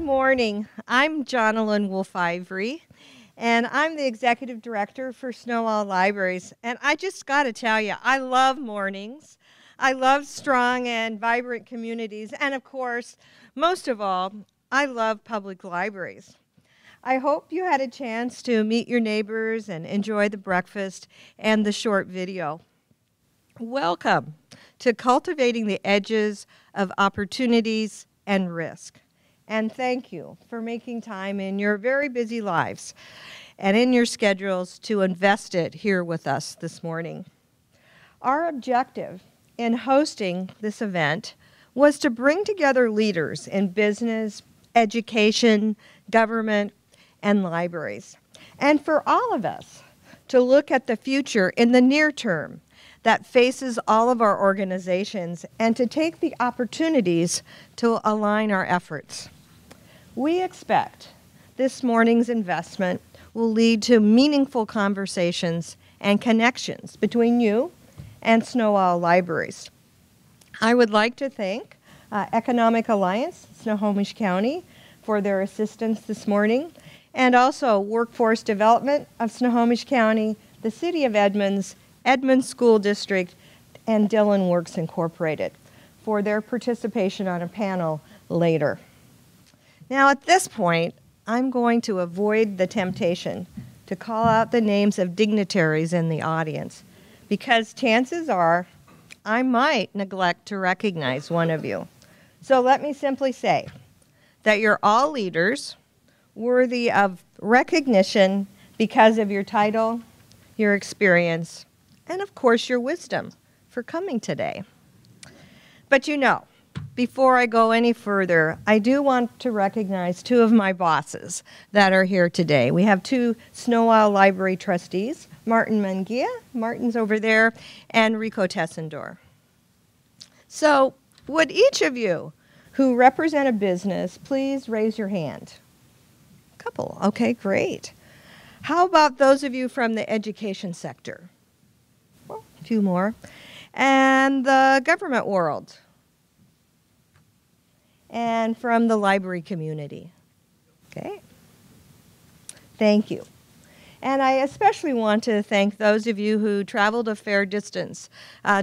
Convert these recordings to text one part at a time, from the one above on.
Good morning. I'm Jonalyn Woolf-Ivory, and I'm the Executive Director for Sno-Isle Libraries. And I just got to tell you, I love mornings. I love strong and vibrant communities. And of course, most of all, I love public libraries. I hope you had a chance to meet your neighbors and enjoy the breakfast and the short video. Welcome to Cultivating the Edges of Opportunities and Risk. And thank you for making time in your very busy lives and in your schedules to invest it here with us this morning. Our objective in hosting this event was to bring together leaders in business, education, government, and libraries, and for all of us to look at the future in the near term that faces all of our organizations and to take the opportunities to align our efforts. We expect this morning's investment will lead to meaningful conversations and connections between you and Sno-Isle Libraries. I would like to thank Economic Alliance, Snohomish County, for their assistance this morning, and also Workforce Development of Snohomish County, the City of Edmonds, Edmonds School District, and Dillon Works Incorporated for their participation on a panel later. Now at this point, I'm going to avoid the temptation to call out the names of dignitaries in the audience because chances are I might neglect to recognize one of you. So let me simply say that you're all leaders worthy of recognition because of your title, your experience, and of course your wisdom for coming today. But you know, before I go any further, I do want to recognize two of my bosses that are here today. We have two Sno-Isle Library trustees, Martin Mungia, Martin's over there, and Rico Tessendor. So would each of you who represent a business please raise your hand? A couple, okay, great. How about those of you from the education sector? Well, a few more. And the government world? And from the library community. Okay. Thank you. And I especially want to thank those of you who traveled a fair distance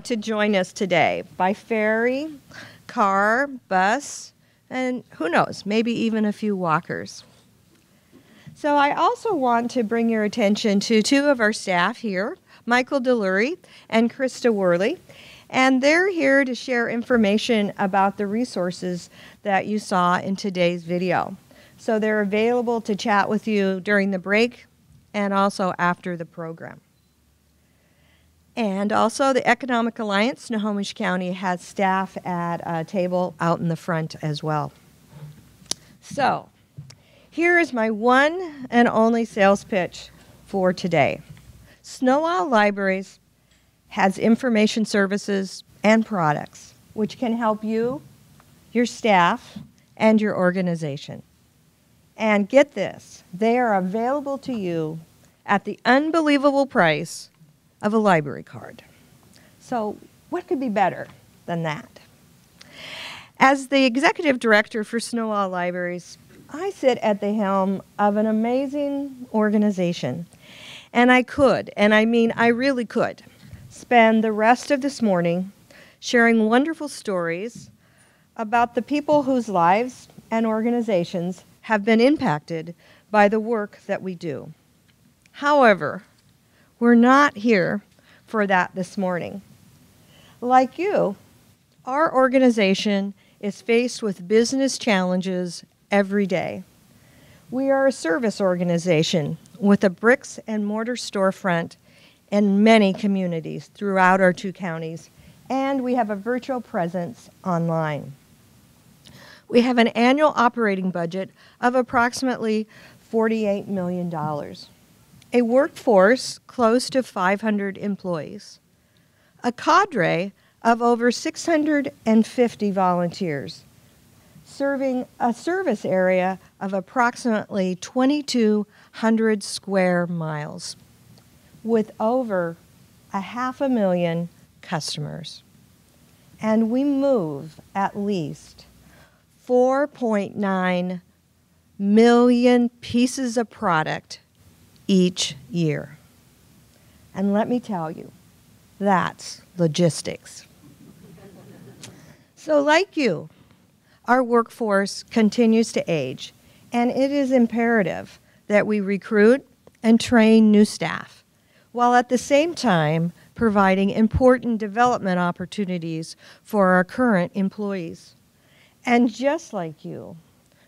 to join us today by ferry, car, bus, and who knows, maybe even a few walkers. So I also want to bring your attention to two of our staff here, Michael Delury and Krista Worley. And they're here to share information about the resources that you saw in today's video. So they're available to chat with you during the break and also after the program. And also the Economic Alliance, Snohomish County, has staff at a table out in the front as well. So here is my one and only sales pitch for today. Sno-Isle Libraries has information services and products which can help you, your staff, and your organization. And get this, they are available to you at the unbelievable price of a library card. So what could be better than that? As the executive director for Sno-Isle Libraries, I sit at the helm of an amazing organization. And I could, and I mean I really could, spend the rest of this morning sharing wonderful stories about the people whose lives and organizations have been impacted by the work that we do. However, we're not here for that this morning. Like you, our organization is faced with business challenges every day. We are a service organization with a bricks and mortar storefront in many communities throughout our two counties, and we have a virtual presence online. We have an annual operating budget of approximately $48 million, a workforce close to 500 employees, a cadre of over 650 volunteers, serving a service area of approximately 2,200 square miles, with over 500,000 customers. And we move at least 4.9 million pieces of product each year. And let me tell you, that's logistics. So like you, our workforce continues to age, and it is imperative that we recruit and train new staff, while at the same time providing important development opportunities for our current employees. And just like you,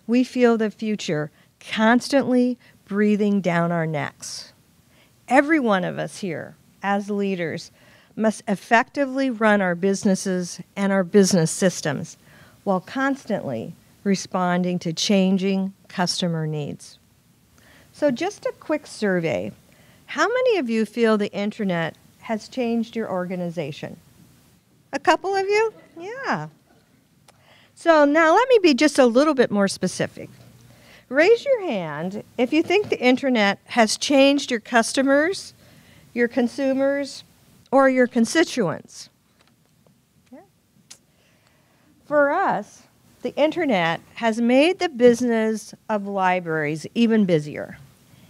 we feel the future constantly breathing down our necks. Every one of us here, as leaders, must effectively run our businesses and our business systems while constantly responding to changing customer needs. So just a quick survey. How many of you feel the internet has changed your organization? A couple of you? Yeah. So now let me be just a little bit more specific. Raise your hand if you think the internet has changed your customers, your consumers, or your constituents. Yeah. For us, the internet has made the business of libraries even busier,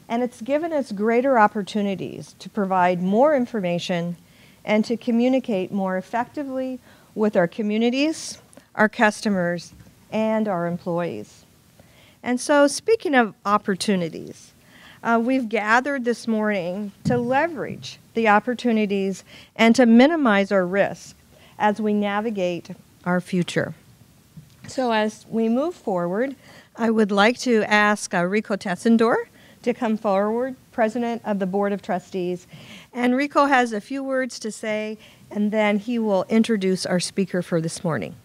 and it's given us greater opportunities to provide more information and to communicate more effectively with our communities, our customers, and our employees. And so, speaking of opportunities, we've gathered this morning to leverage the opportunities and to minimize our risk as we navigate our future. So as we move forward, I would like to ask Rico Tessendor to come forward, President of the Board of Trustees. And Rico has a few words to say, and then he will introduce our speaker for this morning.